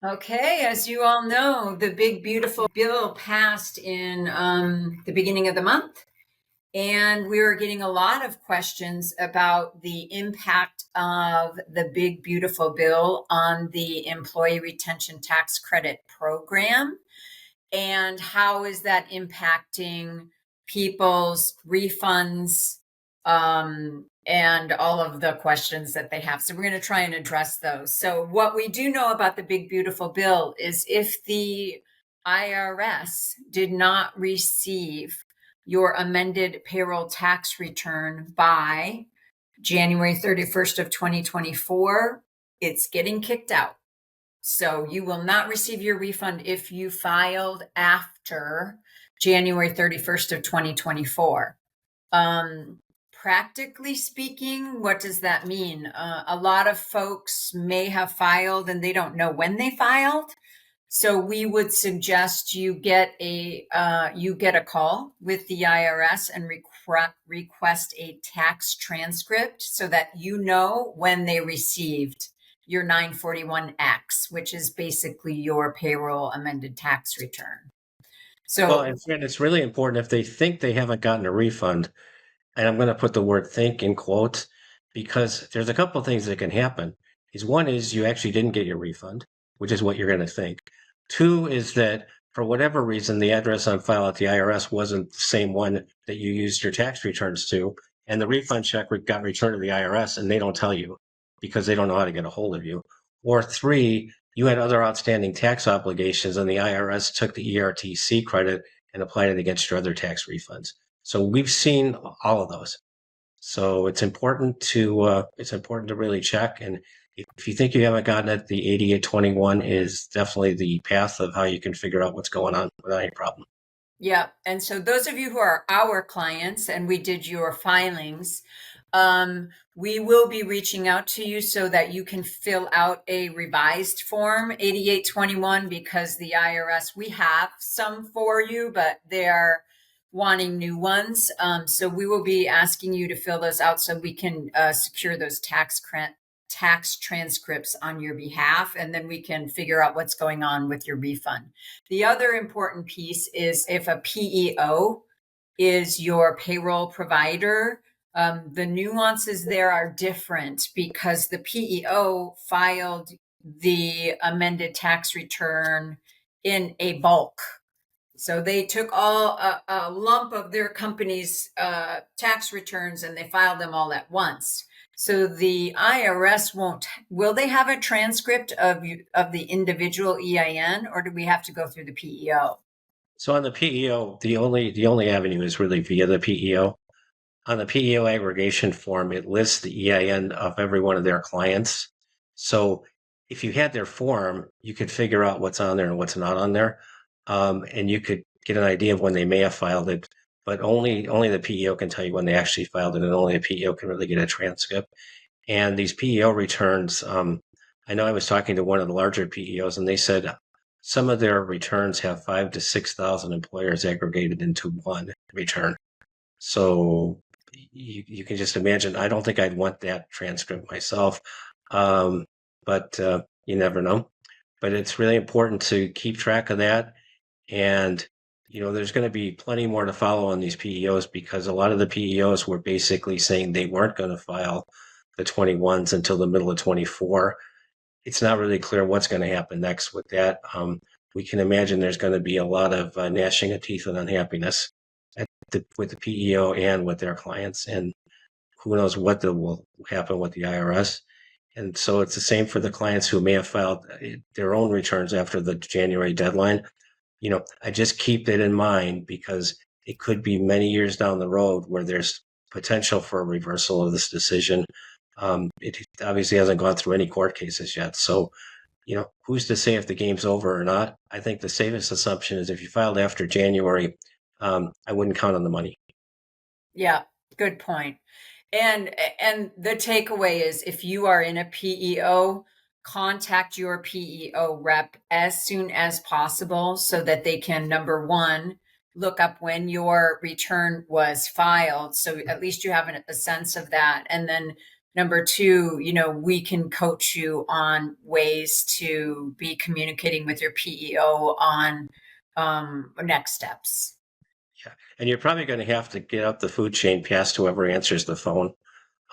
Okay, as you all know, the big beautiful bill passed in the beginning of the month, and we were getting a lot of questions about the impact of the big beautiful bill on the employee retention tax credit program, and how is that impacting people's refunds, and all of the questions that they have. So we're going to try and address those. So what we do know about the big beautiful bill is if the IRS did not receive your amended payroll tax return by January 31st of 2024, it's getting kicked out. So you will not receive your refund if you filed after January 31st of 2024. Practically speaking, what does that mean? A lot of folks may have filed and they don't know when they filed. So we would suggest you get a call with the IRS and request a tax transcript so that you know when they received your 941X, which is basically your payroll amended tax return. Well, So and Fran, it's really important if they think they haven't gotten a refund, and I'm going to put the word think in quotes because there's a couple of things that can happen. One is you actually didn't get your refund, which is what you're going to think. Two is that for whatever reason, the address on file at the IRS wasn't the same one that you used your tax returns to, and the refund check got returned to the IRS and they don't tell you because they don't know how to get a hold of you. Or three, you had other outstanding tax obligations and the IRS took the ERTC credit and applied it against your other tax refunds. So we've seen all of those. So it's important to really check. And if you think you haven't gotten it, the 8821 is definitely the path of how you can figure out what's going on without any problem. yeah, and so those of you who are our clients and we did your filings, we will be reaching out to you so that you can fill out a revised form 8821 because the IRS, we have some for you, but they're wanting new ones. So we will be asking you to fill those out so we can secure those tax transcripts on your behalf, and then we can figure out what's going on with your refund. The other important piece is if a PEO is your payroll provider, the nuances there are different because the PEO filed the amended tax return in a bulk. So they took a lump of their company's tax returns and they filed them all at once. So the IRS will they have a transcript of the individual EIN, or do we have to go through the PEO? So on the PEO, the only avenue is really via the PEO. On the PEO aggregation form, it lists the EIN of every one of their clients. So if you had their form, you could figure out what's on there and what's not on there, and you could get an idea of when they may have filed it. But only the PEO can tell you when they actually filed it, and only the PEO can really get a transcript. And these PEO returns, I know I was talking to one of the larger PEOs, and they said some of their returns have 5 to 6,000 employers aggregated into one return. So you can just imagine. I don't think I'd want that transcript myself, um, but you never know. But it's really important to keep track of that. And there's going to be plenty more to follow on these PEOs because a lot of the PEOs were basically saying they weren't going to file the 21s until the middle of 24. It's not really clear what's going to happen next with that. We can imagine there's going to be a lot of gnashing of teeth and unhappiness with the PEO and with their clients, and who knows what will happen with the IRS. And so it's the same for the clients who may have filed their own returns after the January deadline. I just keep that in mind because it could be many years down the road where there's potential for a reversal of this decision. It obviously hasn't gone through any court cases yet. So, who's to say if the game's over or not? I think the safest assumption is if you filed after January, I wouldn't count on the money. Yeah, good point. And the takeaway is if you are in a PEO, contact your PEO rep as soon as possible so that they can, number one, look up when your return was filed. So at least you have a sense of that. And then Number two, we can coach you on ways to be communicating with your PEO on next steps. Yeah. And you're probably going to have to get up the food chain past whoever answers the phone.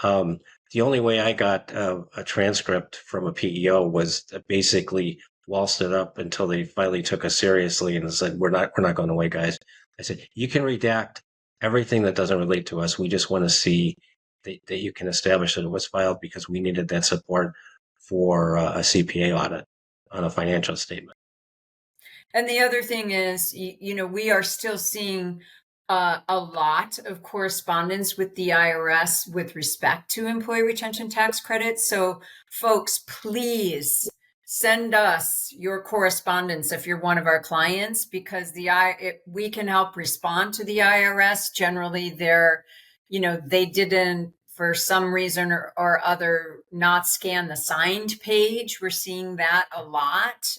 Um, the only way I got a transcript from a PEO was basically waltzed it up until they finally took us seriously and said, we're not going away, guys. I said, you can redact everything that doesn't relate to us. We just want to see that you can establish that it was filed because we needed that support for a CPA audit on a financial statement. And the other thing is, we are still seeing a lot of correspondence with the IRS with respect to employee retention tax credits. So, folks, please send us your correspondence if you're one of our clients, because we can help respond to the IRS. Generally, they didn't, for some reason or other, not scan the signed page. We're seeing that a lot.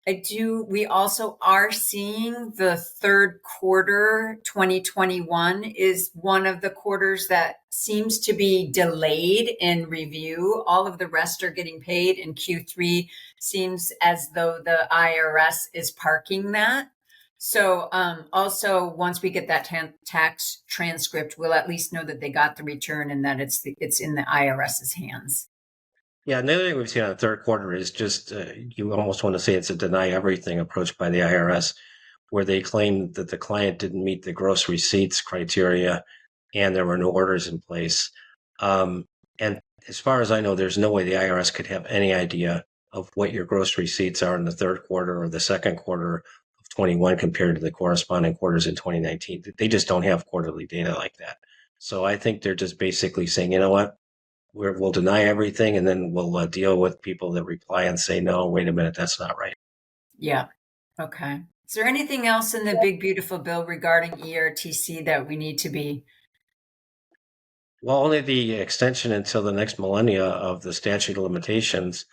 We also are seeing the third quarter 2021 is one of the quarters that seems to be delayed in review. All of the rest are getting paid, and Q3 seems as though the IRS is parking that. So also, once we get that tax transcript, we'll at least know that they got the return and that it's in the IRS's hands. Yeah, another thing we've seen on the third quarter is just you almost want to say it's a deny everything approach by the IRS, where they claim that the client didn't meet the gross receipts criteria and there were no orders in place. And as far as I know, there's no way the IRS could have any idea of what your gross receipts are in the third quarter or the second quarter of 21 compared to the corresponding quarters in 2019. They just don't have quarterly data like that. So I think they're just basically saying, you know what? We'll deny everything and then we'll deal with people that reply and say, no, wait a minute, that's not right. Yeah. Okay. Is there anything else in the big beautiful bill regarding ERTC that we need to be? Well, only the extension until the next millennia of the statute of limitations,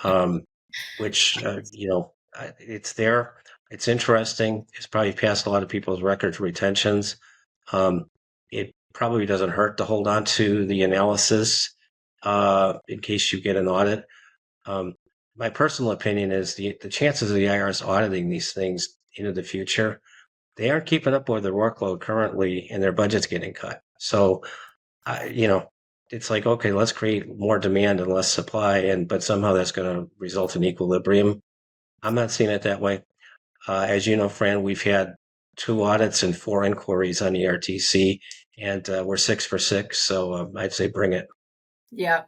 um, which, it's there. It's interesting. It's probably passed a lot of people's records retentions. Um, it probably doesn't hurt to hold on to the analysis in case you get an audit. Um, my personal opinion is the chances of the IRS auditing these things into the future, they aren't keeping up with their workload currently and their budget's getting cut. So, I, you know, it's like, okay, let's create more demand and less supply, but somehow that's going to result in equilibrium. I'm not seeing it that way. As you know, Fran, we've had 2 audits and 4 inquiries on ERTC, and we're 6 for 6. So I'd say bring it. Yeah.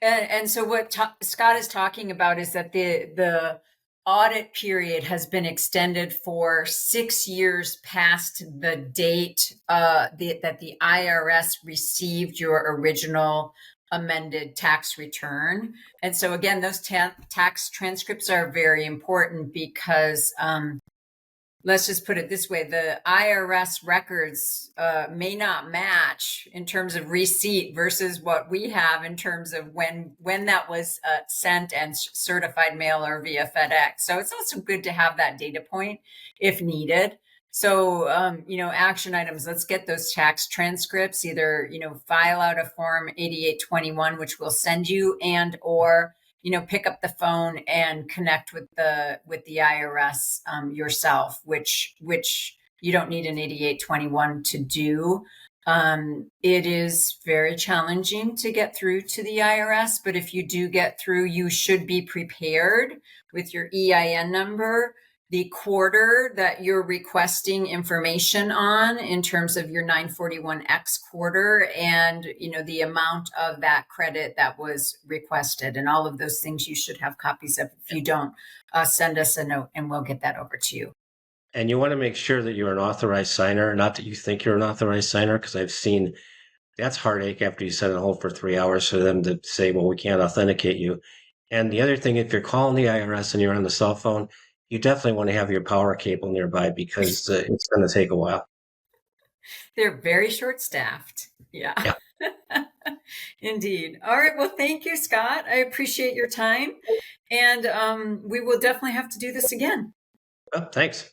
And so what Scott is talking about is that the audit period has been extended for 6 years past the date that the IRS received your original amended tax return. And so again, those tax transcripts are very important because let's just put it this way, the IRS records may not match in terms of receipt versus what we have in terms of when that was sent and certified mail or via FedEx. So it's also good to have that data point if needed. So, action items, let's get those tax transcripts, either, file out a form 8821, which we'll send you, and or pick up the phone and connect with the IRS yourself, which you don't need an 8821 to do. It is very challenging to get through to the IRS, but if you do get through, you should be prepared with your EIN number, the quarter that you're requesting information on in terms of your 941X quarter, and the amount of that credit that was requested, and all of those things you should have copies of. If you don't, send us a note and we'll get that over to you. And you want to make sure that you're an authorized signer, not that you think you're an authorized signer, because I've seen that's heartache after you sit on hold for 3 hours for them to say, well, we can't authenticate you. And the other thing, if you're calling the IRS and you're on the cell phone, you definitely want to have your power cable nearby because it's going to take a while. They're very short staffed. Yeah. Yeah. Indeed. All right. Well, thank you, Scott. I appreciate your time. And we will definitely have to do this again. Well, thanks.